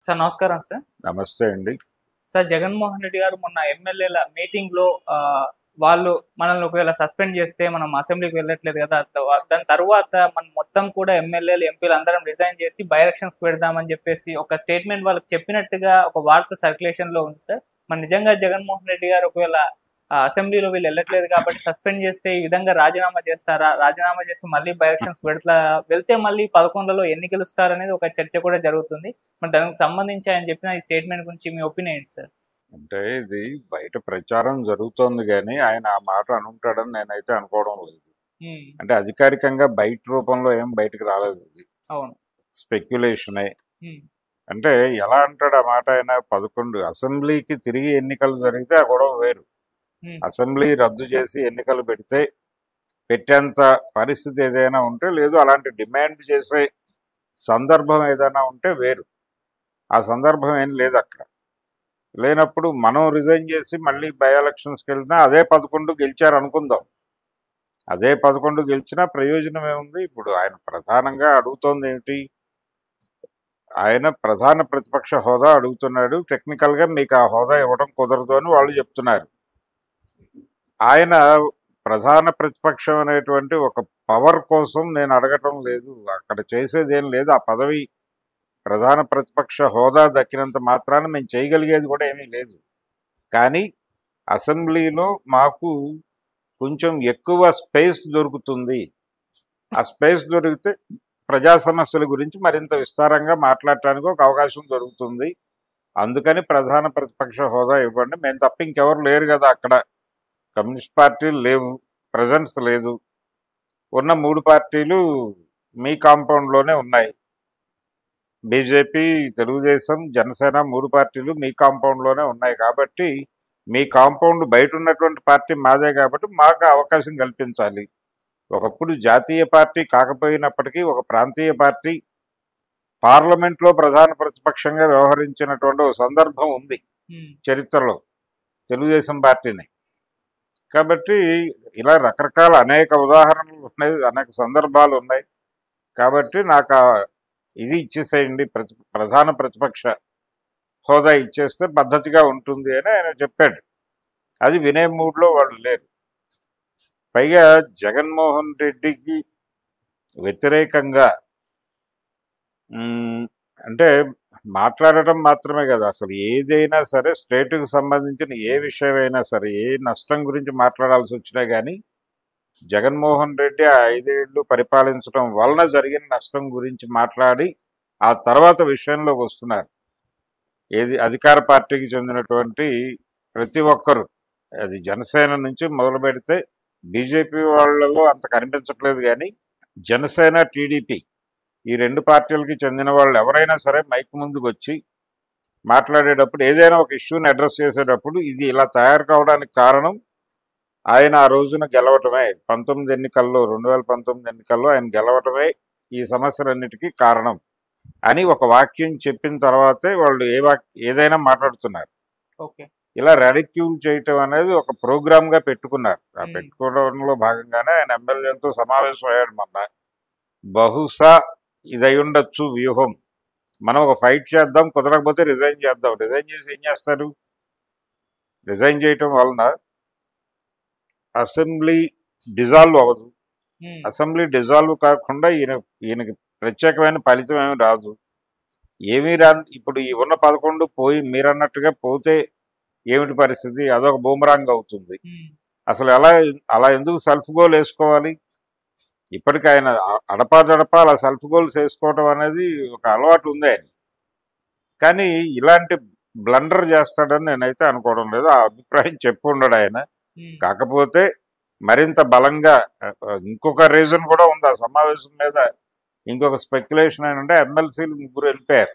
Sir నమస్కారం sir. నమస్తే అండి. సార్ జగన్మోహన్ రెడ్డి గారు మొన్న ఎమ్మెల్యేల మీటింగ్‌లో వాళ్ళు మనల్ని ఒకవేళ సస్పెండ్ చేస్తే మనం అసెంబ్లీకి వెళ్ళట్లేదు కదా! దాని తరువాత మనం మొత్తం కూడా ఎమ్మెల్యేలు, ఎంపీలు అందరం రిజైన్ చేసి బై ఎలక్షన్స్‌కి పెడదామని చెప్పేసి ఒక స్టేట్మెంట్ వాళ్ళకి చెప్పినట్టుగా ఒక వార్త సర్క్యులేషన్‌లో ఉంది సార్. మరి నిజంగా జగన్మోహన్ రెడ్డి గారు ఒకవేళ అసెంబ్లీలో వీళ్ళు వెళ్ళట్లేదు కాబట్టి సస్పెండ్ చేస్తే ఈ విధంగా రాజీనామా చేస్తారా? రాజీనామా చేసి మళ్ళీ బై ఎలక్షన్స్‌కి వెళ్తే మళ్ళీ 11లలో ఎన్ని గెలుస్తారనేది ఒక చర్చ కూడా జరుగుతుంది. మరి దానికి సంబంధించి ఆయన చెప్పిన ఈ స్టేట్మెంట్ గురించి మీ ఒపీనియన్ ఏంటి సార్? అంటే ఇది బయట ప్రచారం జరుగుతోంది గానీ, ఆయన ఆ మాట అనుంటాడని నేనైతే అనుకోవడం లేదు. హ్మ్. అంటే అధికారికంగా బయట రూపంలో ఏం బయటకు రాలేదు ఇది. అవును. స్పెక్యులేషనే. హ్మ్. అంటే ఎలా అంటాడు ఆ మాట ఆయన 11 అసెంబ్లీకి తిరిగి ఎన్నికలు జరిగితే ఆ గొడవ వేరు. హ్మ్. అసెంబ్లీ రద్దు చేసి ఎన్నికలు పెట్టేంత పరిస్థితి ఏదైనా ఉంటే, లేదు అలాంటి డిమాండ్ చేసే సందర్భం ఏదైనా ఉంటే వేరు. ఆ సందర్భం ఏం లేదక్కడ. లేనప్పుడు మనం రిజైన్ చేసి మళ్ళీ బై ఎలక్షన్స్‌కెళ్ళినా అదే 11 గెలిచారనుకుందాం. అదే 11 గెలిచినా ప్రయోజనం ఏముంది? ఇప్పుడు ఆయన ప్రధానంగా అడుగుతోందేమిటి? ఆయన ప్రధాన ప్రతిపక్ష హోదా అడుగుతున్నాడు. టెక్నికల్‌గా మీకు ఆ హోదా ఇవ్వడం కుదరదు అని వాళ్ళు చెప్తున్నారు. ఆయన ప్రధాన ప్రతిపక్షం అనేటువంటి ఒక పవర్ కోసం నేను అడగటం లేదు. అక్కడ చేసేదేం లేదు. ఆ పదవి ప్రధాన ప్రతిపక్ష హోదా దక్కినంత మాత్రాన మేము చేయగలిగేది కూడా ఏమీ లేదు. కానీ అసెంబ్లీలో మాకు కొంచెం ఎక్కువ స్పేస్ దొరుకుతుంది. ఆ స్పేస్ దొరికితే ప్రజా సమస్యల గురించి మరింత విస్తారంగా మాట్లాడటానికి ఒక అవకాశం దొరుకుతుంది. అందుకని ప్రధాన ప్రతిపక్ష హోదా ఇవ్వండి. మేము తప్ప ఇంకెవరు లేరు కదా అక్కడ. కమ్యూనిస్ట్ పార్టీలు లేవు. ప్రెజెన్స్ లేదు. ఉన్న 3 పార్టీలు మీ కాంపౌండ్‌లోనే ఉన్నాయి. బీజేపీ, తెలుగుదేశం, జనసేన 3 పార్టీలు మీ కాంపౌండ్‌లోనే ఉన్నాయి కాబట్టి, మీ కాంపౌండ్ బయటున్నటువంటి పార్టీ మాదే కాబట్టి మాకు అవకాశం కల్పించాలి. ఒకప్పుడు జాతీయ పార్టీ కాకపోయినప్పటికీ ఒక ప్రాంతీయ పార్టీ పార్లమెంట్లో ప్రధాన ప్రతిపక్షంగా వ్యవహరించినటువంటి ఒక సందర్భం ఉంది హ్మ్. చరిత్రలో తెలుగుదేశం పార్టీని. కాబట్టి ఇలా రకరకాల అనేక ఉదాహరణలు ఉన్నాయి. అనేక సందర్భాలు ఉన్నాయి. కాబట్టి నాకు ఇది ఇచ్చేసేయండి ప్రధాన ప్రతిపక్ష హోదా ఇచ్చేస్తే పద్ధతిగా ఉంటుంది అని ఆయన చెప్పాడు. అది వినే మూడ్‌లో వాళ్ళు లేరు. పైగా జగన్మోహన్ రెడ్డికి వ్యతిరేకంగా అంటే మాట్లాడటం మాత్రమే కాదు. అసలు ఏదైనా సరే స్టేట్‌కి సంబంధించిన ఏ విషయమైనా సరే, ఏ నష్టం గురించి మాట్లాడాల్సొచ్చినా గానీ, జగన్మోహన్ రెడ్డి ఆ 5 ఏళ్ళు పరిపాలించడం వలన జరిగిన నష్టం గురించి మాట్లాడి, ఆ తర్వాత విషయంలోకొస్తున్నారు. ఏది అధికార పార్టీకి చెందినటువంటి ప్రతి ఒక్కరు, అది జనసేన నుంచి మొదలుపెడితే బీజేపీ వాళ్ళలో అంత కనిపించట్లేదు గానీ, జనసేన, టీడీపీ ఈ 2 పార్టీలకి చెందిన వాళ్ళు ఎవరైనా సరే మైక్ ముందుకొచ్చి మాట్లాడేటప్పుడు ఏదైనా ఒక ఇష్యూని అడ్రస్ చేసేటప్పుడు ఇది ఇలా తయారు కావడానికి కారణం ఆయన ఆ రోజున గెలవటమే. 2019 ఎన్నికల్లో ఆయన గెలవటమే ఈ సమస్యలన్నిటికీ కారణం అని ఒక వాక్యం చెప్పిన తర్వాతే వాళ్ళు ఏదైనా మాట్లాడుతున్నారు. ఓకే. ఇలా రాడిక్యూల్ చేయటం అనేది ఒక ప్రోగ్రామ్‌గా పెట్టుకున్నారు. ఆ హ్మ్. పెట్టుకోవడంలో భాగంగానే ఆయన ఎమ్మెల్యేలతో సమావేశం అయ్యాడు మొన్న. బహుశా ఇదయ్యుండొచ్చు వ్యూహం. మనం ఒక ఫైట్ చేద్దాం, కుదరకపోతే రిజైన్ చేద్దాం. రిజైన్ చేసి ఏం చేస్తారు? రిజైన్ చేయటం వలన అసెంబ్లీ డిజాల్వ్ అవ్వదు. హ్మ్. అసెంబ్లీ డిజాల్వ్ కాకుండా ఈయనకి ప్రత్యేకమైన ఫలితం ఏమి రాదు. ఏమీ రాని ఇప్పుడు ఈ ఉన్న 11 పోయి మీరన్నట్టుగా పోతే ఏమిటి పరిస్థితి? అదొక బూమరాంగ్ అవుతుంది. హ్మ్. అసలు అలా ఎందుకు సెల్ఫ్ గోల్ వేసుకోవాలి? ఇప్పటికి ఆయన అడపాదడపా అలా సెల్ఫ్ గోల్స్ వేసుకోవడం అనేది ఒక అలవాటు ఉంది ఆయనకి. కానీ ఇలాంటి బ్లండర్ చేస్తాడని నేనైతే అనుకోవడం లేదు. ఆ అభిప్రాయం చెప్పుండడు ఆయన. హ్మ్. కాకపోతే మరింత బలంగా ఇంకొక రీజన్ కూడా ఉంది ఆ సమావేశం మీద. ఇంకొక స్పెక్యులేషన్ ఏంటంటే ఎమ్మెల్సీలు 3 వెళ్ళిపోయారు.